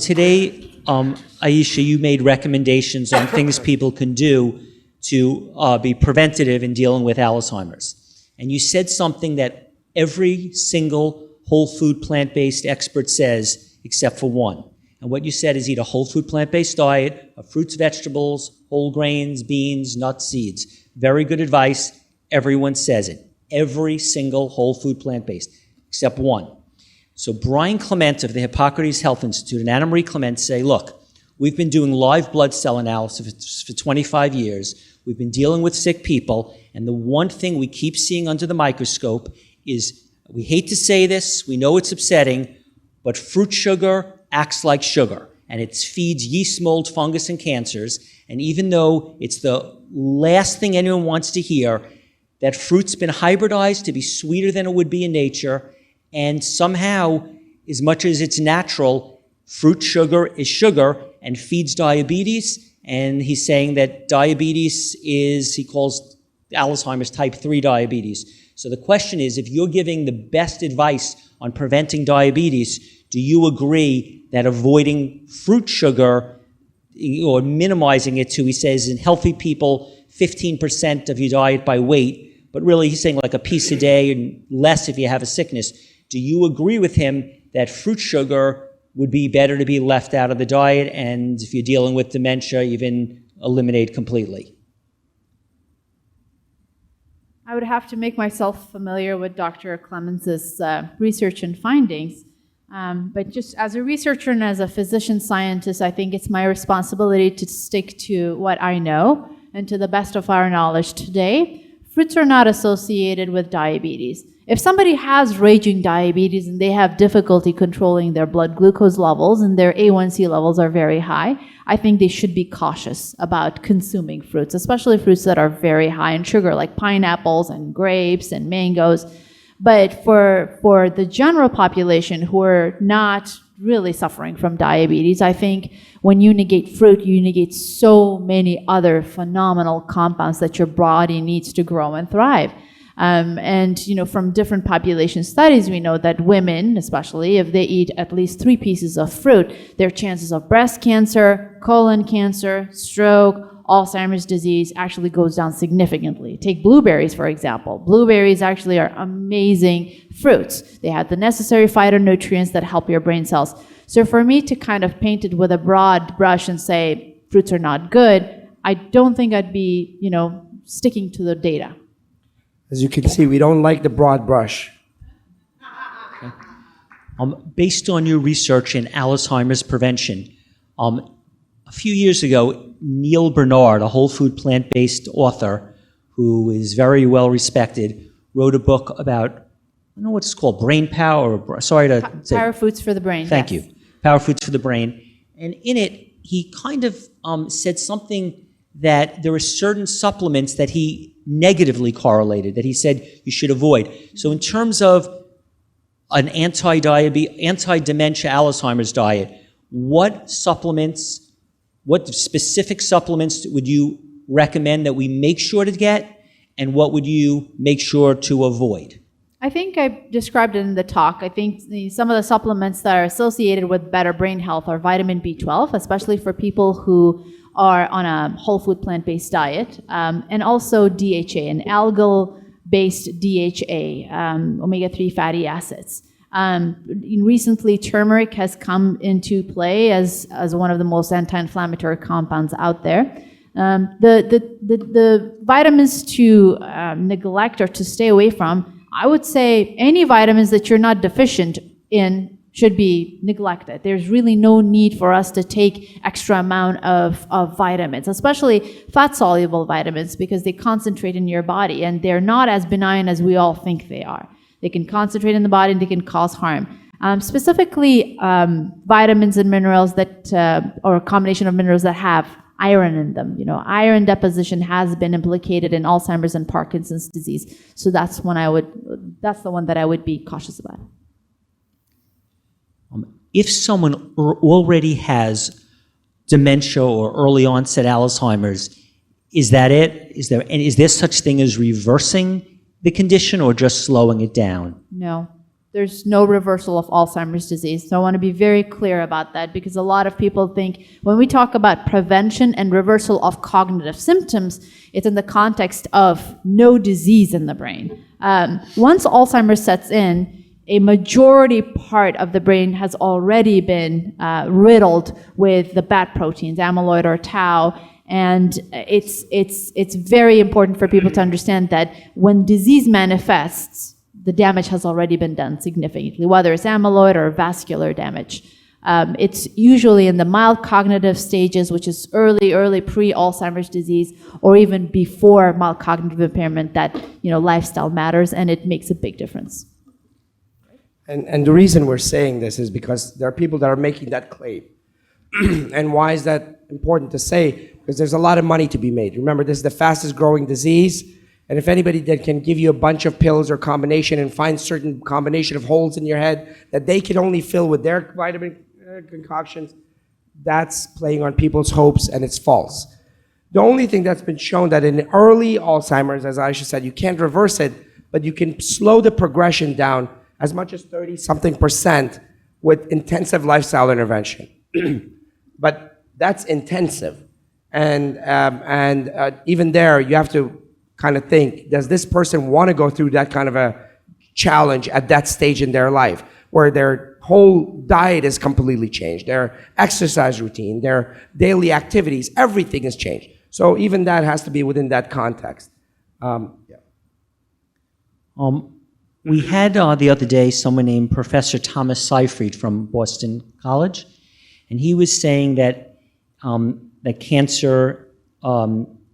today, Ayesha, you made recommendations on things people can do to be preventative in dealing with Alzheimer's. And you said something that every single whole food plant-based expert says, except for one. And what you said is eat a whole food plant-based diet of fruits, vegetables, whole grains, beans, nuts, seeds. Very good advice. Everyone says it. Every single whole food plant-based, except one. So Brian Clement of the Hippocrates Health Institute and Anna Marie Clement say, look, we've been doing live blood cell analysis for 25 years. We've been dealing with sick people, and the one thing we keep seeing under the microscope is, we hate to say this, we know it's upsetting, but fruit sugar acts like sugar, and it feeds yeast, mold, fungus, and cancers. And even though it's the last thing anyone wants to hear, that fruit's been hybridized to be sweeter than it would be in nature, and somehow, as much as it's natural, fruit sugar is sugar and feeds diabetes. And he's saying that diabetes is, he calls Alzheimer's type 3 diabetes. So the question is, if you're giving the best advice on preventing diabetes, do you agree that avoiding fruit sugar or minimizing it to, he says, in healthy people, 15% of your diet by weight, but really he's saying like a piece a day and less if you have a sickness. Do you agree with him that fruit sugar would be better to be left out of the diet, and if you're dealing with dementia, even eliminate completely? I would have to make myself familiar with Dr. Clements' research and findings. But just as a researcher and as a physician scientist, I think it's my responsibility to stick to what I know. And to the best of our knowledge today, fruits are not associated with diabetes. If somebody has raging diabetes and they have difficulty controlling their blood glucose levels and their A1C levels are very high, I think they should be cautious about consuming fruits, especially fruits that are very high in sugar, like pineapples and grapes and mangoes. But for the general population who are not really suffering from diabetes, I think when you negate fruit, you negate so many other phenomenal compounds that your body needs to grow and thrive. And you know, from different population studies, we know that women, especially if they eat at least 3 pieces of fruit, their chances of breast cancer, colon cancer, stroke, Alzheimer's disease actually goes down significantly. Take blueberries, for example. Blueberries actually are amazing fruits. They have the necessary phytonutrients that help your brain cells. So for me to kind of paint it with a broad brush and say fruits are not good, I don't think I'd be, you know, sticking to the data. As you can see, we don't like the broad brush. Okay. Based on your research in Alzheimer's prevention, a few years ago, Neil Bernard, a whole food plant-based author who is very well respected, wrote a book about, I don't know what it's called, brain power, or sorry to say. Power Foods for the Brain. Thank yes. you. Power Foods for the Brain. And in it, he kind of said something that there are certain supplements that he negatively correlated, that he said you should avoid. So in terms of an anti-dementia Alzheimer's diet, what supplements, what specific supplements would you recommend that we make sure to get, and what would you make sure to avoid? I think I described it in the talk. I think some of the supplements that are associated with better brain health are vitamin B12, especially for people who are on a whole food plant-based diet, and also DHA, an algal-based DHA, omega-3 fatty acids. Recently, turmeric has come into play as one of the most anti-inflammatory compounds out there. The vitamins to neglect or to stay away from, I would say any vitamins that you're not deficient in should be neglected. There's really no need for us to take extra amount of vitamins, especially fat-soluble vitamins, because they concentrate in your body and they're not as benign as we all think they are. They can concentrate in the body and they can cause harm. Specifically, vitamins and minerals that, or a combination of minerals that have iron in them. You know, iron deposition has been implicated in Alzheimer's and Parkinson's disease. So that's the one that I would be cautious about. If someone already has dementia or early onset Alzheimer's, is that it? Is there such thing as reversing the condition or just slowing it down? No. there's no reversal of Alzheimer's disease. So I want to be very clear about that, because a lot of people think when we talk about prevention and reversal of cognitive symptoms, it's in the context of no disease in the brain. Once Alzheimer's sets in, a majority part of the brain has already been riddled with the bad proteins, amyloid or tau, and it's very important for people to understand that when disease manifests, the damage has already been done significantly, whether it's amyloid or vascular damage. It's usually in the mild cognitive stages, which is early pre-Alzheimer's disease, or even before mild cognitive impairment, that lifestyle matters, and it makes a big difference. And the reason we're saying this is because there are people that are making that claim. And why is that important to say? Because there's a lot of money to be made. Remember, this is the fastest growing disease. And if anybody that can give you a bunch of pills or combination and find certain combination of holes in your head that they can only fill with their vitamin concoctions, that's playing on people's hopes, and it's false. The only thing that's been shown that in early Alzheimer's, as Ayesha said, you can't reverse it, but you can slow the progression down as much as 30-something% with intensive lifestyle intervention. But that's intensive. And even there, you have to kind of think, does this person want to go through that kind of a challenge at that stage in their life, where their whole diet is completely changed, their exercise routine, their daily activities, everything has changed. So even that has to be within that context. We had the other day someone named Professor Thomas Seyfried from Boston College, and he was saying that that cancer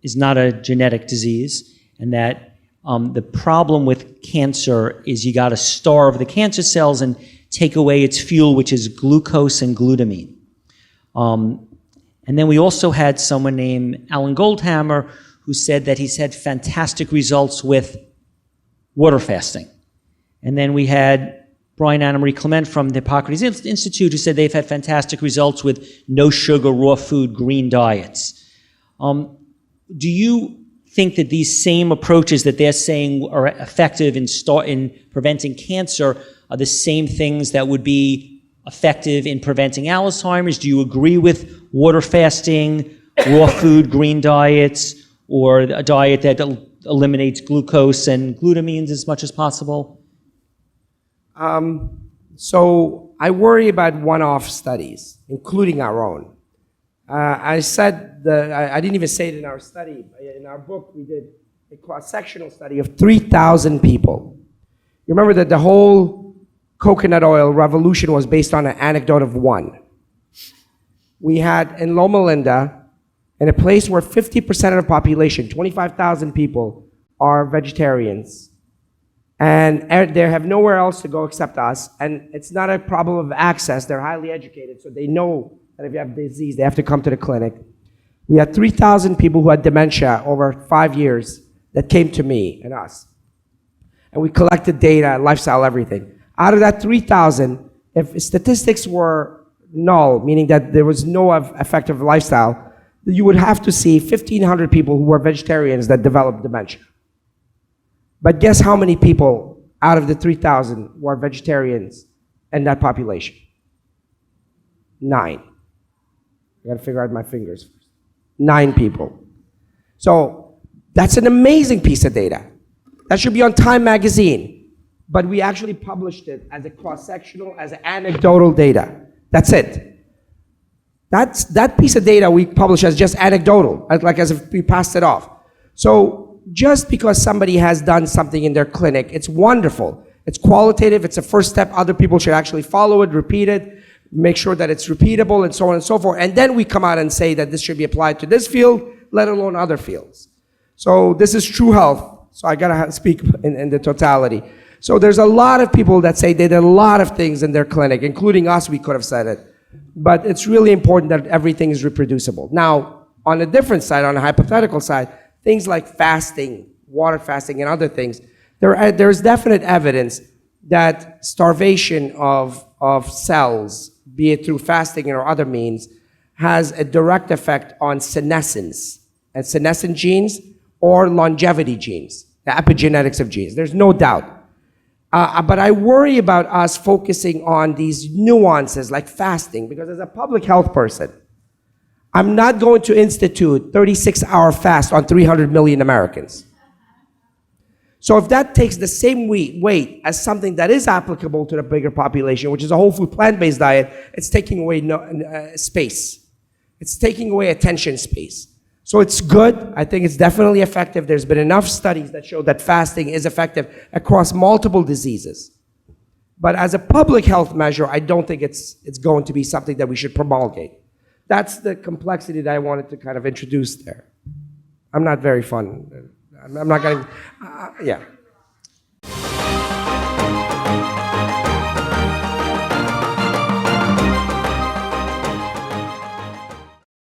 is not a genetic disease, and that the problem with cancer is you got to starve the cancer cells and take away its fuel, which is glucose and glutamine. And then we also had someone named Alan Goldhammer who said that he's had fantastic results with water fasting. And then we had Brian Anna Marie Clement from the Hippocrates Institute who said they've had fantastic results with no sugar, raw food, green diets. Do you think that these same approaches that they're saying are effective in preventing cancer are the same things that would be effective in preventing Alzheimer's? Do you agree with water fasting, raw food, green diets, or a diet that eliminates glucose and glutamines as much as possible? So I worry about one-off studies, including our own. I said I didn't even say it in our study. In our book, we did a cross-sectional study of 3,000 people. You remember that the whole coconut oil revolution was based on an anecdote of one. We had in Loma Linda, in a place where 50% of the population, 25,000 people, are vegetarians. And they have nowhere else to go except us. And it's not a problem of access. They're highly educated, so they know that if you have disease, they have to come to the clinic. We had 3,000 people who had dementia over 5 years that came to me and us. And we collected data, lifestyle, everything. Out of that 3,000, if statistics were null, meaning that there was no effective lifestyle, you would have to see 1,500 people who were vegetarians that developed dementia. But guess how many people out of the 3,000 were vegetarians in that population? 9. I gotta figure out my fingers first. 9 people. So that's an amazing piece of data. That should be on Time magazine. But we actually published it as a cross-sectional, as anecdotal data. That's it. That piece of data we published as just anecdotal, like as if we passed it off. So just because somebody has done something in their clinic, it's wonderful. It's qualitative, it's a first step. Other people should actually follow it, repeat it, make sure that it's repeatable, and so on and so forth. And then we come out and say that this should be applied to this field, let alone other fields. So this is true health. So I gotta speak in the totality. So there's a lot of people that say they did a lot of things in their clinic, including us, we could have said it. But it's really important that everything is reproducible. Now, on a different side, on a hypothetical side, things like fasting, water fasting, and other things, there's definite evidence that starvation of cells, be it through fasting or other means, has a direct effect on senescence, and senescent genes or longevity genes, the epigenetics of genes. There's no doubt. But I worry about us focusing on these nuances like fasting, because as a public health person, I'm not going to institute 36-hour fast on 300 million Americans. So if that takes the same weight as something that is applicable to the bigger population, which is a whole food plant-based diet, it's taking away space. It's taking away attention space. So it's good. I think it's definitely effective. There's been enough studies that show that fasting is effective across multiple diseases. But as a public health measure, I don't think it's going to be something that we should promulgate. That's the complexity that I wanted to kind of introduce there. I'm not very fun. I'm not going to, yeah.